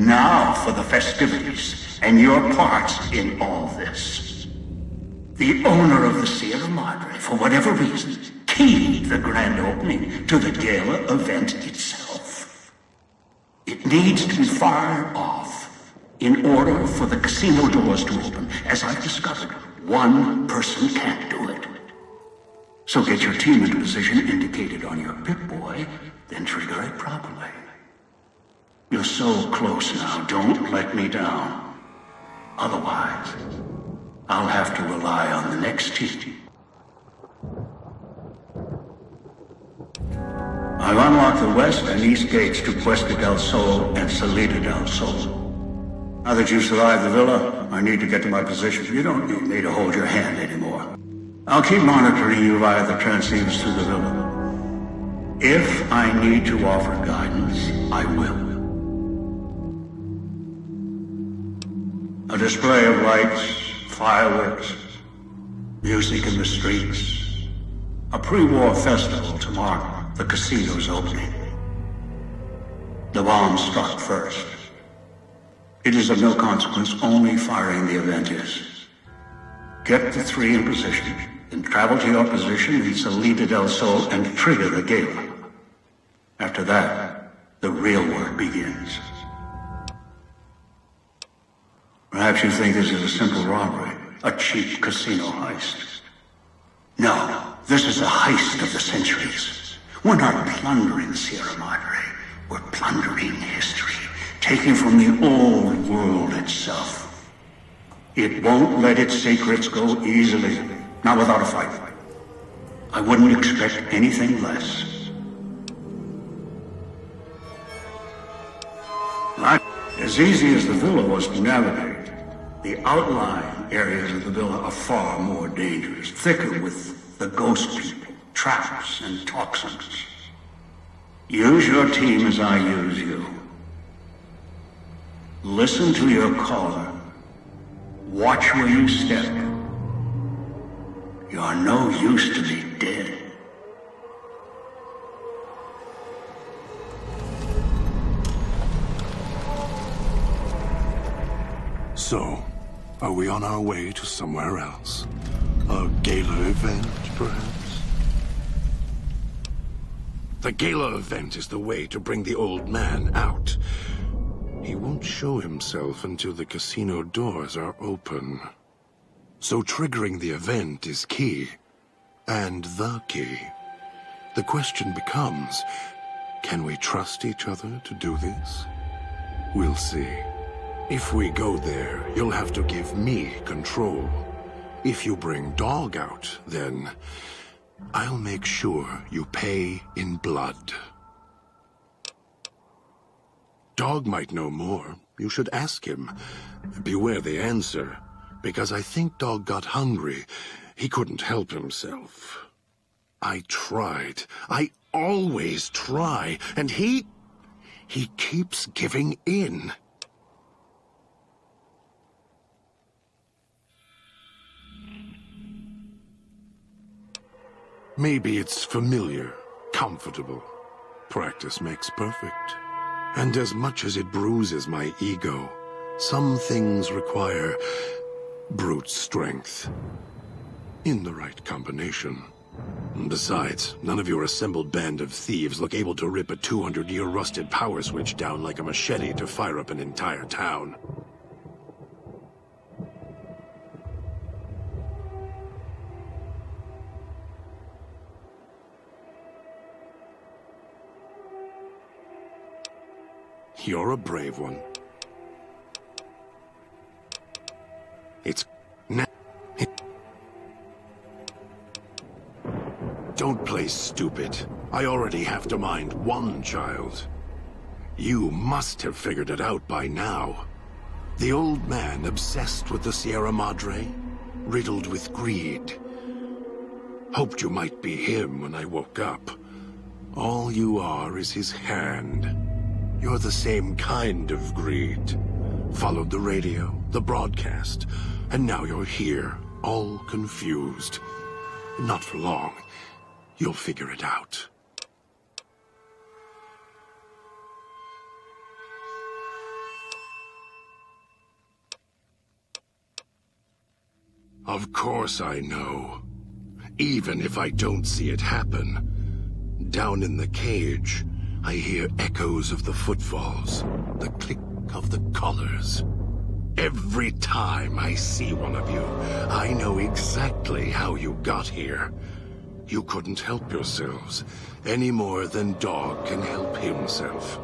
Now for the festivities, and your parts in all this. The owner of the Sierra Madre, for whatever reason, keyed the grand opening to the gala event itself. It needs to be fired off in order for the casino doors to open. As I've discovered, one person can't do it. So get your team into position indicated on your Pip-Boy, then trigger it properly. You're so close now, don't let me down. Otherwise, I'll have to rely on the next team. I've unlocked the west and east gates to Puesta del Sol and Salida del Sol. Now that you've survived the villa, I need to get to my position. You don't need me to hold your hand anymore. I'll keep monitoring you via the transceivers through the villa. If I need to offer guidance, I will. A display of lights, fireworks, music in the streets. A pre-war festival to mark the casino's opening. The bomb struck first. It is of no consequence, only firing the event is. Get the three in position, then travel to your position in Salida del Sol and trigger the gala. After that, the real work begins. Perhaps you think this is a simple robbery, a cheap casino heist. No, this is a heist of the centuries. We're not plundering Sierra Madre. We're plundering history, taking from the old world itself. It won't let its secrets go easily, not without a fight. I wouldn't expect anything less. As easy as the villa was to navigate, the outlying areas of the villa are far more dangerous, thicker with the ghost people, traps, and toxins. Use your team as I use you. Listen to your caller. Watch where you step. You're no use to me dead. So, are we on our way to somewhere else? A gala event, perhaps? The gala event is the way to bring the old man out. He won't show himself until the casino doors are open. So triggering the event is key. And the key. The question becomes, can we trust each other to do this? We'll see. If we go there, you'll have to give me control. If you bring Dog out, then I'll make sure you pay in blood. Dog might know more. You should ask him. Beware the answer, because I think Dog got hungry. He couldn't help himself. I tried. I always try, and he keeps giving in. Maybe it's familiar, comfortable. Practice makes perfect. And as much as it bruises my ego, some things require brute strength. In the right combination. Besides, none of your assembled band of thieves look able to rip a 200-year rusted power switch down like a machete to fire up an entire town. You're a brave one. Don't play stupid. I already have to mind one child. You must have figured it out by now. The old man obsessed with the Sierra Madre, riddled with greed. Hoped you might be him when I woke up. All you are is his hand. You're the same kind of greed. Followed the radio, the broadcast, and now you're here, all confused. Not for long. You'll figure it out. Of course I know. Even if I don't see it happen. Down in the cage, I hear echoes of the footfalls, the click of the collars. Every time I see one of you, I know exactly how you got here. You couldn't help yourselves, any more than Dog can help himself.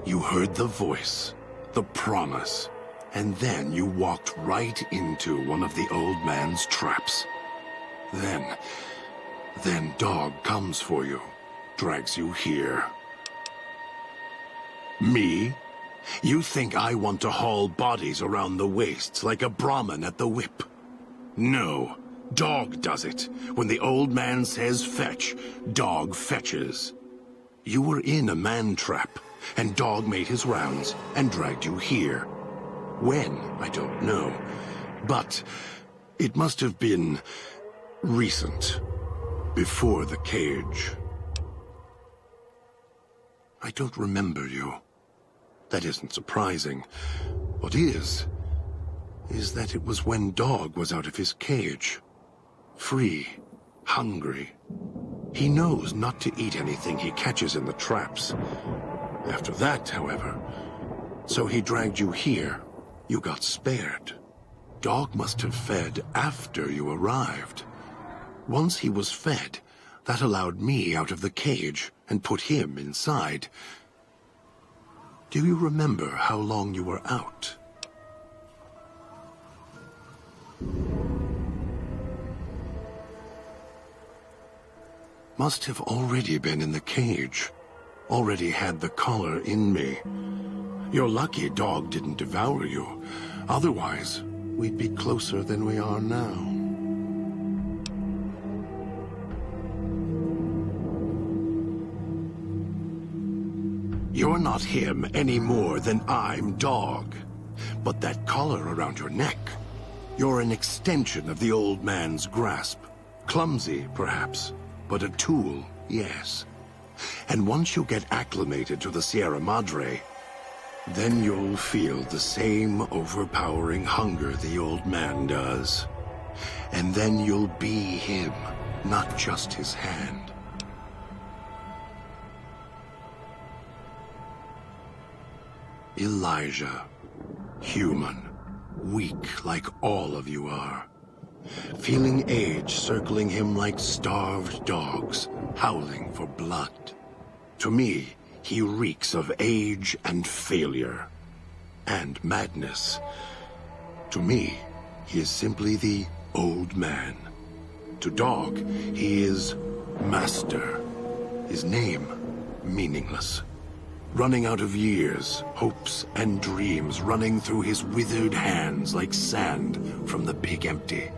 You heard the voice, the promise, and then you walked right into one of the old man's traps. Then Dog comes for you, drags you here. Me? You think I want to haul bodies around the wastes like a Brahmin at the whip? No, Dog does it. When the old man says fetch, Dog fetches. You were in a man trap, and Dog made his rounds and dragged you here. When, I don't know. But it must have been recent. Before the cage. I don't remember you. That isn't surprising. What is that it was when Dog was out of his cage. Free. Hungry. He knows not to eat anything he catches in the traps. After that, however, so he dragged you here. You got spared. Dog must have fed after you arrived. Once he was fed, that allowed me out of the cage and put him inside. Do you remember how long you were out? Must have already been in the cage. Already had the collar in me. You're lucky Dog didn't devour you. Otherwise, we'd be closer than we are now. You're not him any more than I'm Dog. But that collar around your neck, you're an extension of the old man's grasp. Clumsy, perhaps, but a tool, yes. And once you get acclimated to the Sierra Madre, then you'll feel the same overpowering hunger the old man does. And then you'll be him, not just his hand. Elijah. Human. Weak like all of you are. Feeling age circling him like starved dogs, howling for blood. To me, he reeks of age and failure. And madness. To me, he is simply the old man. To Dog, he is Master. His name, meaningless. Running out of years, hopes and dreams running through his withered hands like sand from the big empty,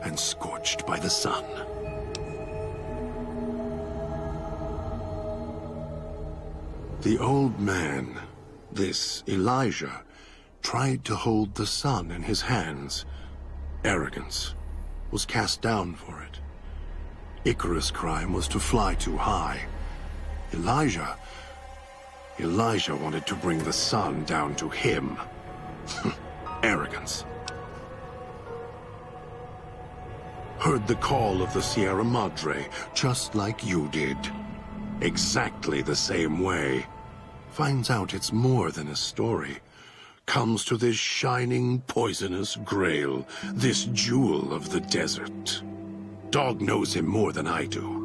and scorched by the sun. The old man, this Elijah, tried to hold the sun in his hands. Arrogance was cast down for it. Icarus' crime was to fly too high. Elijah wanted to bring the sun down to him. Arrogance. Heard the call of the Sierra Madre, just like you did. Exactly the same way. Finds out it's more than a story. Comes to this shining, poisonous grail, this jewel of the desert. Dog knows him more than I do.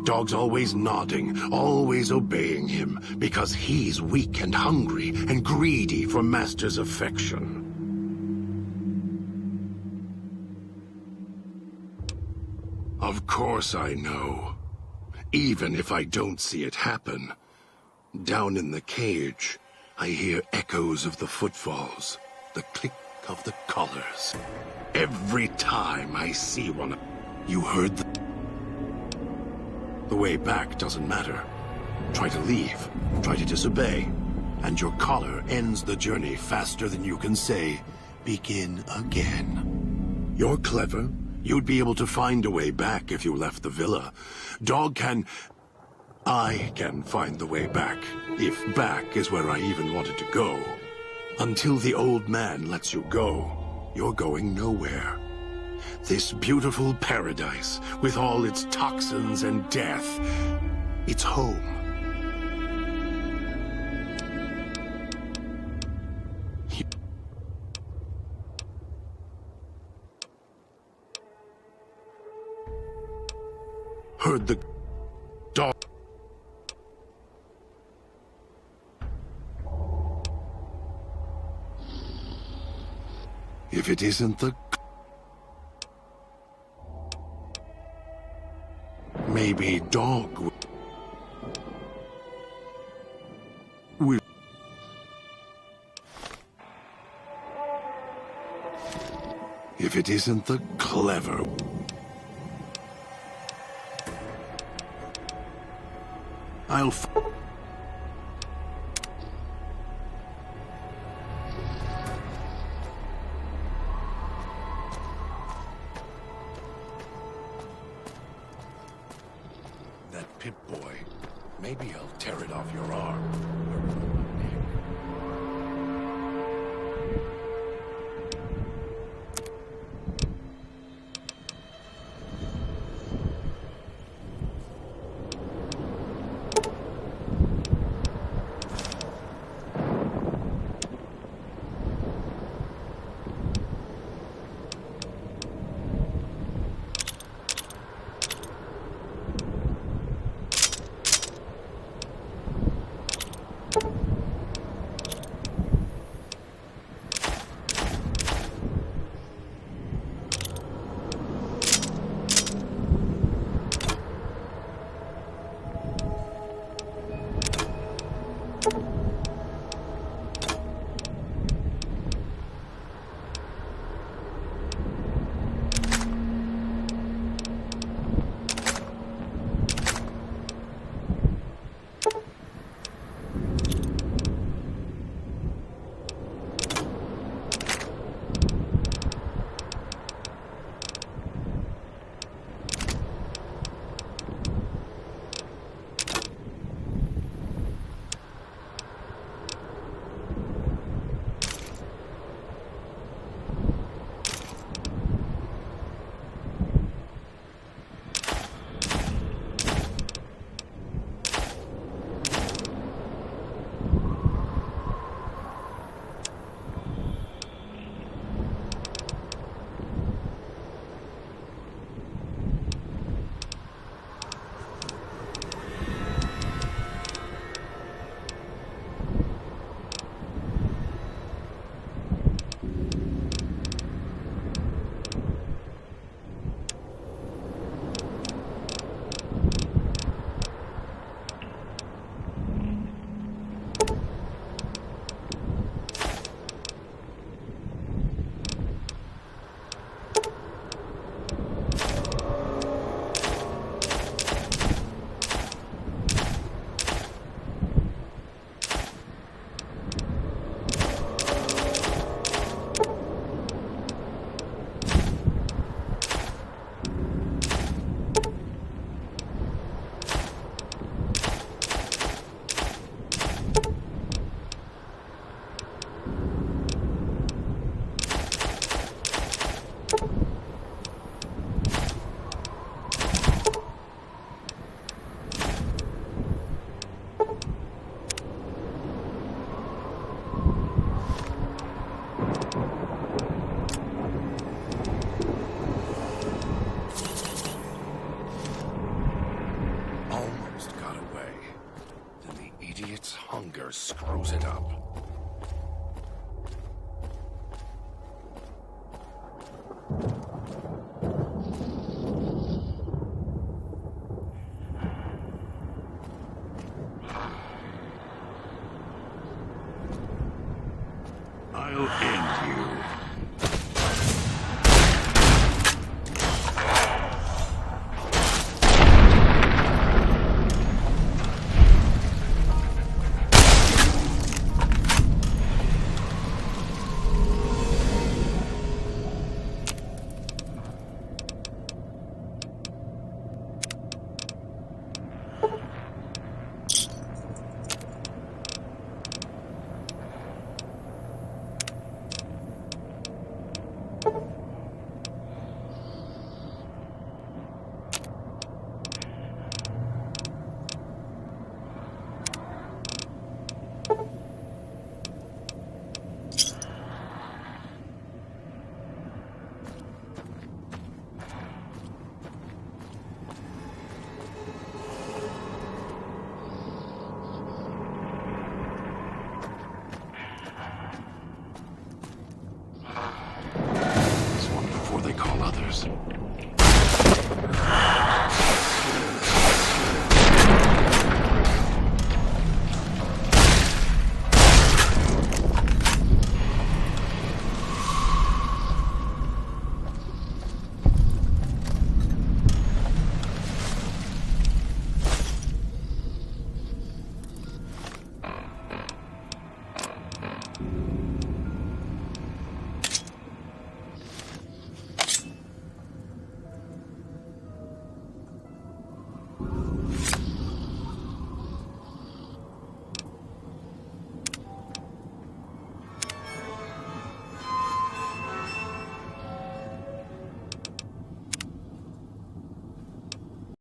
Dog's always nodding, always obeying him, because he's weak and hungry and greedy for Master's affection. Of course I know. Even if I don't see it happen. Down in the cage, I hear echoes of the footfalls, the click of the collars. Every time I see one, you heard the way back doesn't matter. Try to leave, try to disobey, and your collar ends the journey faster than you can say, begin again. You're clever. You'd be able to find a way back if you left the villa. I can find the way back, if back is where I even wanted to go. Until the old man lets you go, you're going nowhere. This beautiful paradise, with all its toxins and death, it's home. Heard the dog. If it isn't the... Maybe dog will... If it isn't the clever... I'll... That Pip-Boy. Maybe I'll tear it off your arm. Screws it up. I'll end you.